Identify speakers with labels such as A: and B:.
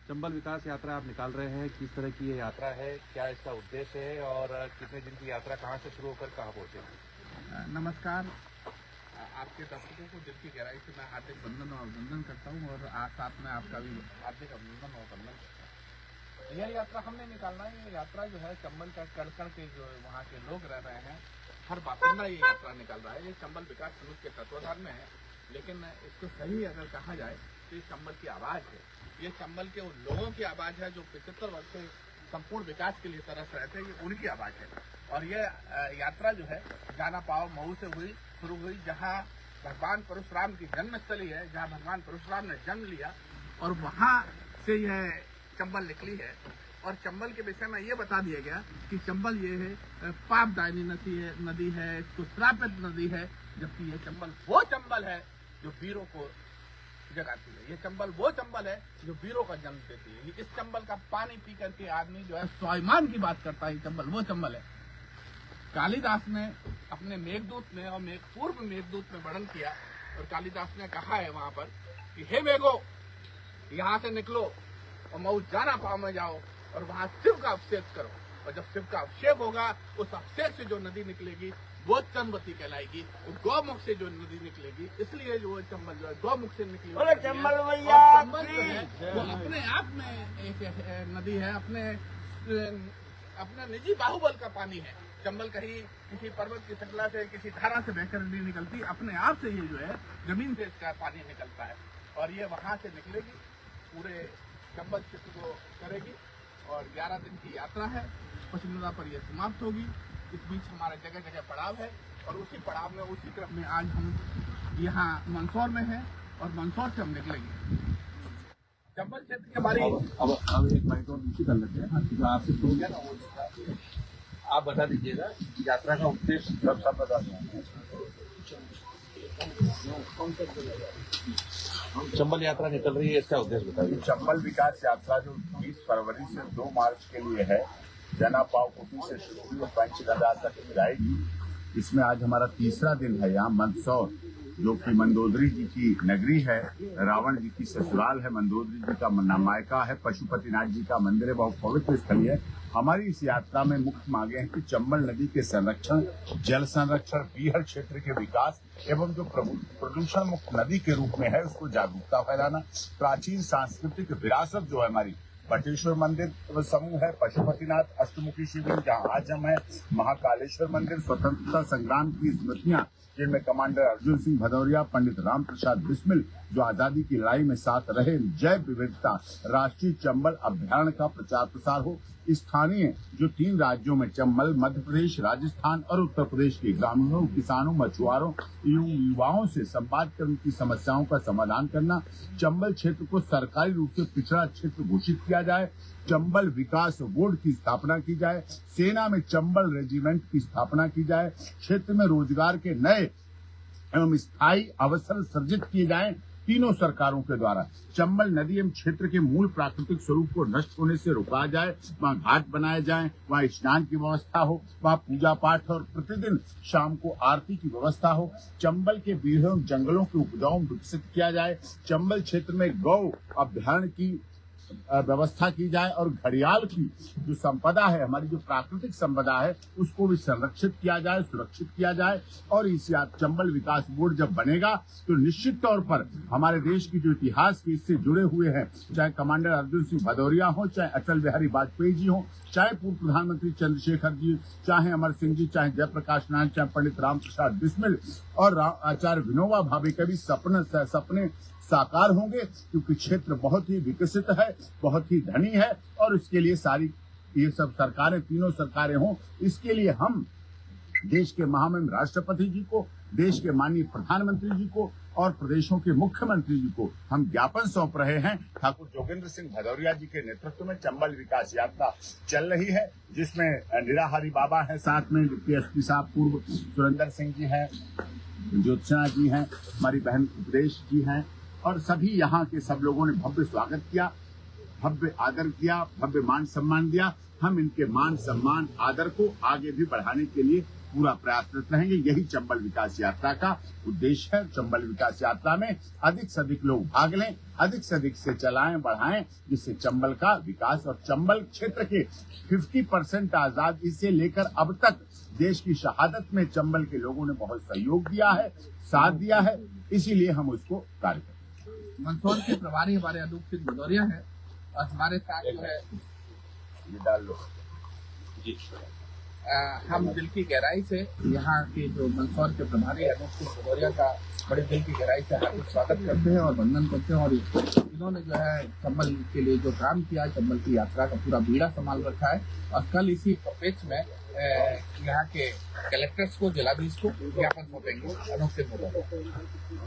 A: चंबल विकास यात्रा आप निकाल रहे हैं, किस तरह की ये यात्रा है, क्या इसका उद्देश्य है और कितने दिन की यात्रा कहाँ से शुरू होकर कहाँ पहुँचेगी?
B: नमस्कार। आपके दर्शकों को दिल की गहराई से मैं हार्दिक वंदन और अभिनंदन करता हूँ और आज साथ में आपका भी हार्दिक अभिनंदन और वंदन करता हूँ। यह यात्रा हमने निकालना है। ये यात्रा जो है चंबल का कड़कड़ के जो वहाँ के लोग रह रहे हैं, हर बासिंदा ये यात्रा निकाल रहा है। ये चंबल विकास समिति के तत्वाधान में है, लेकिन इसको सही अगर कहा जाए तो ये चंबल की आवाज़ है। ये चंबल के उन लोगों की आवाज़ है जो 75 वर्ष से संपूर्ण विकास के लिए तरस रहे थे, ये उनकी आवाज़ है। और ये यात्रा जो है जाना पाव मऊ से शुरू हुई, जहाँ भगवान परशुराम की जन्मस्थली है, जहाँ भगवान परशुराम ने जन्म लिया, और वहाँ से यह चंबल निकली है। और चंबल के विषय में ये बता दिया गया कि चंबल ये है पापदायनी नदी है, इसको श्रापित नदी है, जबकि ये चंबल वो चंबल है जो वीरों को जगाती है। ये चंबल वो चंबल है जो वीरों का जन्म देती है। इस चंबल का पानी पी करके आदमी जो है स्वाभिमान की बात करता है। चंबल वो चंबल है। कालिदास ने अपने मेघदूत में और पूर्व मेघदूत में वर्णन किया, और कालिदास ने कहा है वहां पर कि हे मेघो, यहाँ से निकलो और मऊ जाना पाव में जाओ और वहां शिव का अभिषेक करो। और जब शिव का अभिषेक होगा, उस अभिषेक से जो नदी निकलेगी वो चंबवती कहलाएगी। और गौमुख से जो नदी निकलेगी, इसलिए जो चंबल जो है गौमुख से निकली। चंबल वो अपने आप में एक नदी है, अपने निजी बाहुबल का पानी है। चंबल कहीं किसी पर्वत की श्रृंखला से, किसी धारा से बहकर नहीं निकलती, अपने आप से ये जो है जमीन से इसका पानी निकलता है। और ये वहां से निकलेगी, पूरे चंबल क्षेत्र को करेगी, और 11 दिन की यात्रा है। पश्चिमदा पर यह समाप्त होगी। इस बीच हमारे जगह जगह पड़ाव है, और उसी पड़ाव में, उसी क्रम में आज हम यहाँ मंदसौर में हैं, और मंदसौर से हम निकलेंगे। चंबल क्षेत्र के बारे में
A: अब एक बाइट और नीचे कर लेते हैं, आपसे शुरू किया ना वो आप बता दीजिएगा यात्रा का उद्देश्य। सब बता दें। चंबल यात्रा निकल रही है, इसका उद्देश्य बताइए।
C: चंबल विकास यात्रा जो 20 फरवरी से 2 मार्च के लिए है, जना पावकुटी से शुरू हुई और पंचगंगा तक जाएगी। इसमें आज हमारा तीसरा दिन है। यहाँ मंदसौर जो कि मंदोदरी जी की नगरी है, रावण जी की ससुराल है, मंदोदरी जी का मायका है, पशुपतिनाथ जी का मंदिर है, बहुत पवित्र स्थल है। हमारी इस यात्रा में मुख्य मांगे हैं कि चंबल नदी के संरक्षण, जल संरक्षण, बीहड़ क्षेत्र के विकास एवं जो प्रदूषण मुक्त नदी के रूप में है उसको जागरूकता फैलाना। प्राचीन सांस्कृतिक विरासत जो है हमारी, बटेश्वर मंदिर समूह है, पशुपतिनाथ अष्टमुखी शिवलिंग जहाँ आज हम है, महाकालेश्वर मंदिर, स्वतंत्रता संग्राम की स्मृतियां जिनमें कमांडर अर्जुन सिंह भदौरिया, पंडित राम प्रसाद बिस्मिल जो आजादी की लड़ाई में साथ रहे, जय विविधता राष्ट्रीय चंबल अभ्यारण्य का प्रचार प्रसार हो। स्थानीय जो 3 राज्यों में चंबल, मध्य प्रदेश, राजस्थान और उत्तर प्रदेश के ग्रामीणों, किसानों, मछुआरों, युवाओं से संवाद कर उनकी समस्याओं का समाधान करना। चंबल क्षेत्र को सरकारी रूप से पिछड़ा क्षेत्र घोषित किया जाए। चंबल विकास बोर्ड की स्थापना की जाए। सेना में चंबल रेजिमेंट की स्थापना की जाए। क्षेत्र में रोजगार के नए एवं स्थायी अवसर सृजित किए जाएं तीनों सरकारों के द्वारा। चंबल नदी एवं क्षेत्र के मूल प्राकृतिक स्वरूप को नष्ट होने से रोका जाए। वहाँ घाट बनाए जाएं, वहाँ स्नान की व्यवस्था हो, वहाँ पूजा पाठ और प्रतिदिन शाम को आरती की व्यवस्था हो। चंबल के बीड़ों जंगलों के उपजाऊ विकसित किया जाए। चंबल क्षेत्र में गौ अभ्यारण्य की व्यवस्था की जाए, और घड़ियाल की जो संपदा है, हमारी जो प्राकृतिक संपदा है, उसको भी संरक्षित किया जाए, सुरक्षित किया जाए। और इस चंबल विकास बोर्ड जब बनेगा तो निश्चित तौर पर हमारे देश की जो इतिहास के इससे जुड़े हुए हैं, चाहे कमांडर अर्जुन सिंह भदौरिया हो, चाहे अटल बिहारी वाजपेयी जी हो, चाहे पूर्व प्रधानमंत्री चंद्रशेखर जी, चाहे अमर सिंह जी, चाहे जयप्रकाश नारायण, चाहे पंडित राम प्रसाद बिस्मिल और आचार्य विनोबा भावे के भी सपने साकार होंगे, क्योंकि क्षेत्र बहुत ही विकसित है, बहुत ही धनी है। और इसके लिए सारी ये सब सरकारें, तीनों सरकारें हों, इसके लिए हम देश के महामहिम राष्ट्रपति जी को, देश के माननीय प्रधानमंत्री जी को और प्रदेशों के मुख्यमंत्री जी को हम ज्ञापन सौंप रहे हैं। ठाकुर जोगेंद्र सिंह भदौरिया जी के नेतृत्व में चंबल विकास यात्रा चल रही है, जिसमें निराहारी बाबा है, साथ में पीएसपी साहब पूर्व सुरेंद्र सिंह जी हैं, ज्योत्सना जी हैं, हमारी बहन उपदेश जी हैं, और सभी यहाँ के सब लोगों ने भव्य स्वागत किया, भव्य आदर किया, भव्य मान सम्मान दिया। हम इनके मान सम्मान आदर को आगे भी बढ़ाने के लिए पूरा प्रयासरत रहेंगे। यही चंबल विकास यात्रा का उद्देश्य है। चंबल विकास यात्रा में अधिक से अधिक लोग भाग लें, अधिक से अधिक से चलाएं, बढ़ाएं, जिससे चंबल का विकास और चंबल क्षेत्र के 50% आजादी से लेकर अब तक देश की शहादत में चंबल के लोगों ने बहुत सहयोग दिया है, साथ दिया है, इसीलिए हम उसको कार्य करते हैं।
B: मंदसौर के प्रभारी हमारे अनूप सिंह भदौरिया है और हमारे साथ जो है
C: ये डाल लो
A: जी।
B: हम दिल की गहराई से यहाँ के जो मंदसौर के प्रभारी अनूप सिंह भदौरिया का बड़े दिल की गहराई से हार्दिक स्वागत करते हैं और वंदन करते हैं। और इन्होंने जो है चंबल के लिए जो काम किया है, चंबल की यात्रा का पूरा बीड़ा संभाल रखा है और कल इसी पेच में यहाँ के कलेक्टर्स को, जिलाधीश को ज्ञापन सौंपेंगे अनूप सिंह भदौरिया।